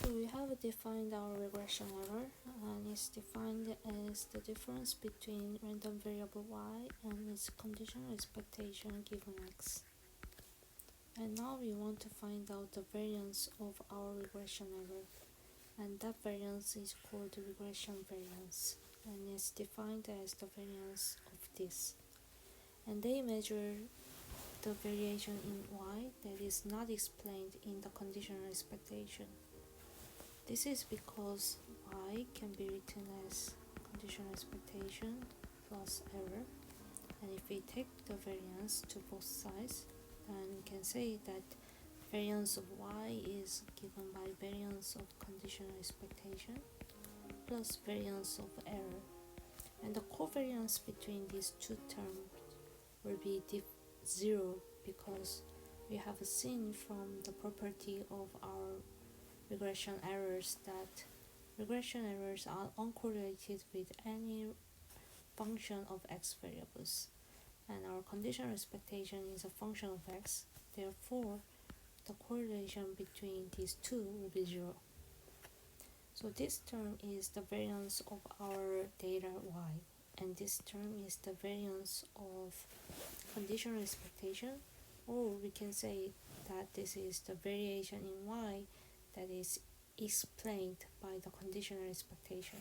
So we have defined our regression error, and it's defined as the difference between random variable y and its conditional expectation given x. And now we want to find out the variance of our regression error, and that variance is called the regression variance, and it's defined as the variance of this. And they measure the variation in y that is not explained in the conditional expectation. This is because y can be written as conditional expectation plus error, and if we take the variance to both sides, then we can say that variance of y is given by variance of conditional expectation plus variance of error, and the covariance between these two terms will be 0 because we have seen from the property of our regression errors that regression errors are uncorrelated with any function of x variables, and our conditional expectation is a function of x. Therefore, the correlation between these two will be 0. So this term is the variance of our data y, and this term is the variance of conditional expectation, or we can say that this is the variation in y that is explained by the conditional expectation.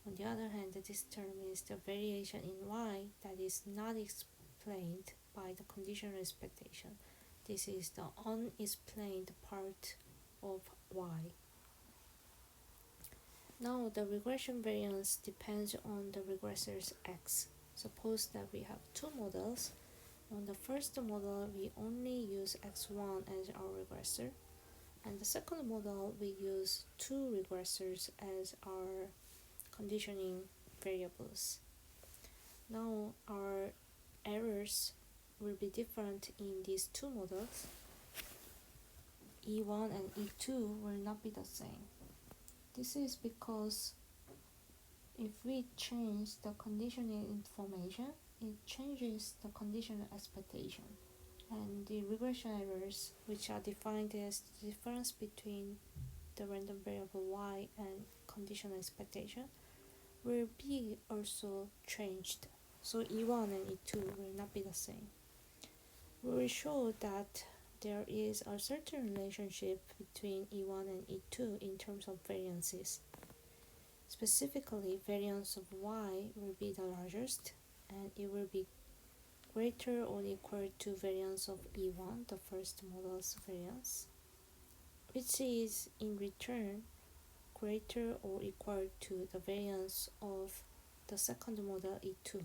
On the other hand, this term is the variation in y that is not explained by the conditional expectation. This is the unexplained part of y. Now the regression variance depends on the regressor's x. Suppose that we have two models. On the first model, we only use x1 as our regressor, and the second model we use two regressors as our conditioning variables. Now our errors will be different in these two models. E1 and E2 will not be the same. This is because if we change the conditioning information, it changes the conditional expectation, and the regression errors, which are defined as the difference between the random variable y and conditional expectation, will be also changed. So E1 and E2 will not be the same. We will show that there is a certain relationship between E1 and E2 in terms of variances. Specifically, variance of y will be the largest, and it will be greater or equal to variance of E1, the first model's variance, which is in return greater or equal to the variance of the second model E2.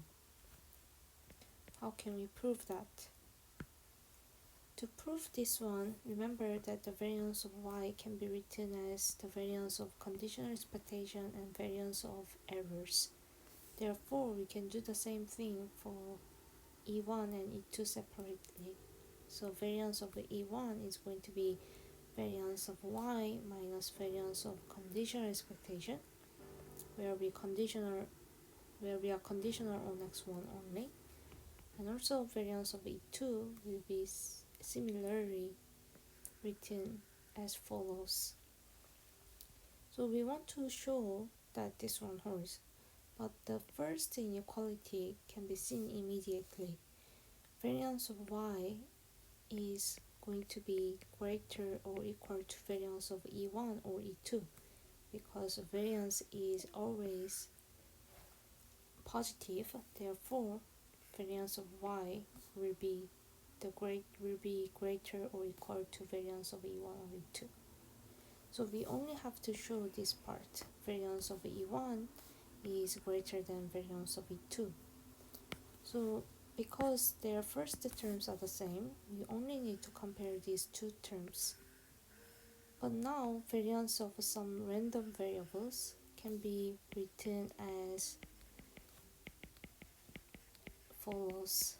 How can we prove that? To prove this one, remember that the variance of y can be written as the variance of conditional expectation and variance of errors. Therefore, we can do the same thing for E1 and E2 separately. So variance of E1 is going to be variance of y minus variance of conditional expectation, where we are conditional on x1 only, and also variance of E2 will be similarly written as follows. So we want to show that this one holds, but the first inequality can be seen immediately. Variance of y is going to be greater or equal to variance of E1 or E2, because variance is always positive. Therefore, variance of y will be greater or equal to variance of E1 or E2. So we only have to show this part. Variance of E1 is greater than variance of E2. So because their first terms are the same, we only need to compare these two terms. But now variance of some random variables can be written as follows.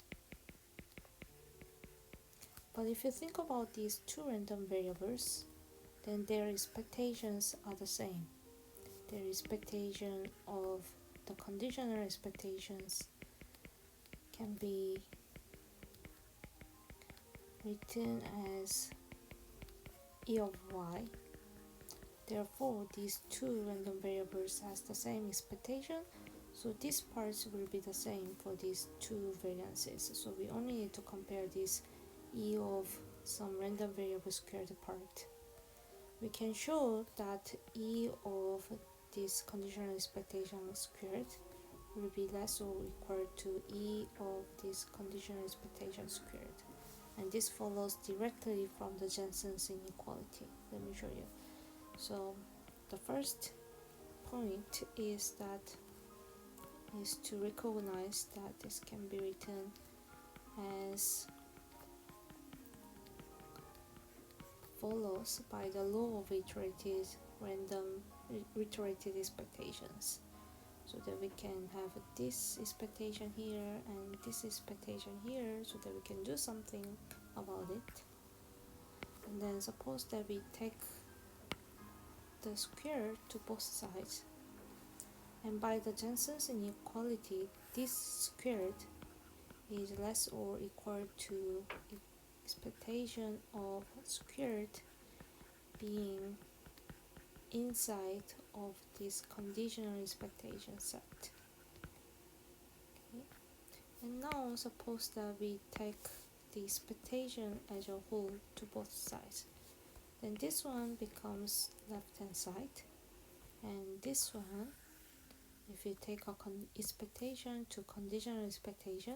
But if you think about these two random variables, then their expectations are the same. Their expectation of the conditional expectations can be written as E of y Therefore, these two random variables has the same expectation, so these parts will be the same for these two variances. So we only need to compare this e of some random variable squared part. We can show that e of this conditional expectation squared will be less or equal to e of this conditional expectation squared. And this follows directly from the Jensen's inequality. Let me show you. So the first point is to recognize that this can be written as follows by the law of iterated expectations, so that we can have this expectation here and this expectation here, so that we can do something about it. And then suppose that we take the square to both sides, and by the Jensen's inequality, this squared is less or equal to expectation of squared being inside of this conditional expectation set. Okay. And now suppose that we take the expectation as a whole to both sides, then this one becomes left hand side, and this one, if you take a expectation to conditional expectation,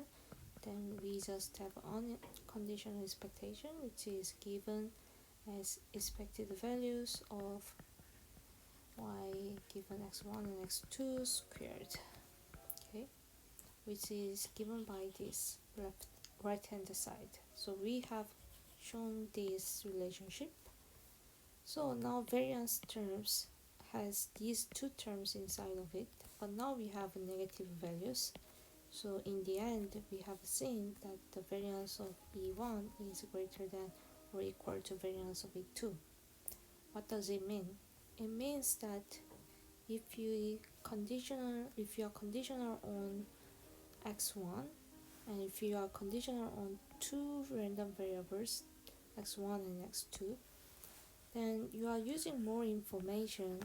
then we just have unconditional expectation, which is given as expected values of y given x1 and x2 squared, okay, which is given by this right hand side. So we have shown this relationship. So now variance terms has these two terms inside of it, but now we have negative values. So in the end, we have seen that the variance of E1 is greater than or equal to variance of E2. What does it mean? It means that if you are conditional on x1, and if you are conditional on two random variables, x1 and x2, then you are using more information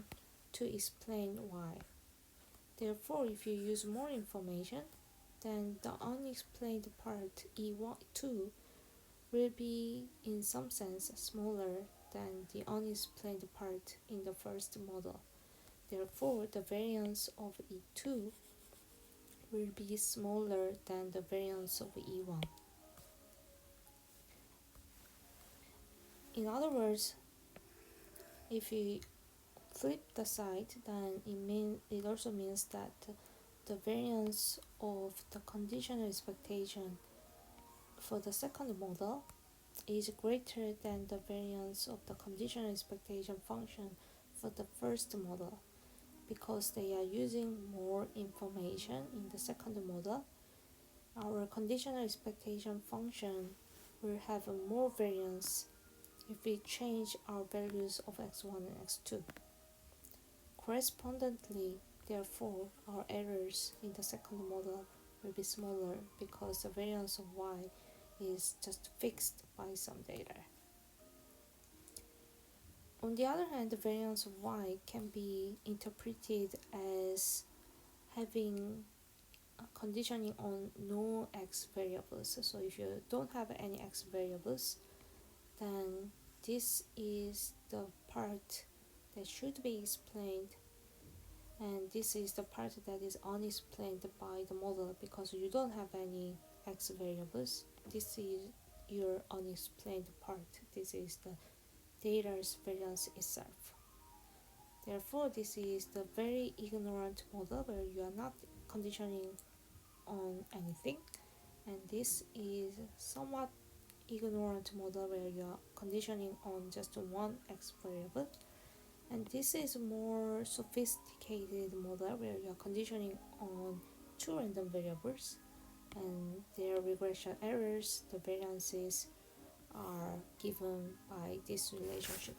to explain why. Therefore, if you use more information, then the unexplained part E2 will be in some sense smaller than the unexplained part in the first model. Therefore, the variance of E2 will be smaller than the variance of E1. In other words, if you flip the side, then it also means that the variance of the conditional expectation for the second model is greater than the variance of the conditional expectation function for the first model, because they are using more information in the second model. Our conditional expectation function will have more variance if we change our values of x1 and x2. Correspondingly, therefore, our errors in the second model will be smaller because the variance of y is just fixed by some data. On the other hand, the variance of y can be interpreted as having conditioning on no x variables. So if you don't have any x variables, then this is the part that should be explained, and this is the part that is unexplained by the model because you don't have any x variables. This is your unexplained part. This is the data's variance itself. Therefore, this is the very ignorant model where you are not conditioning on anything, and this is somewhat ignorant model where you are conditioning on just one x variable, and this is more sophisticated model where you are conditioning on two random variables, and their regression errors, the variances, are given by this relationship.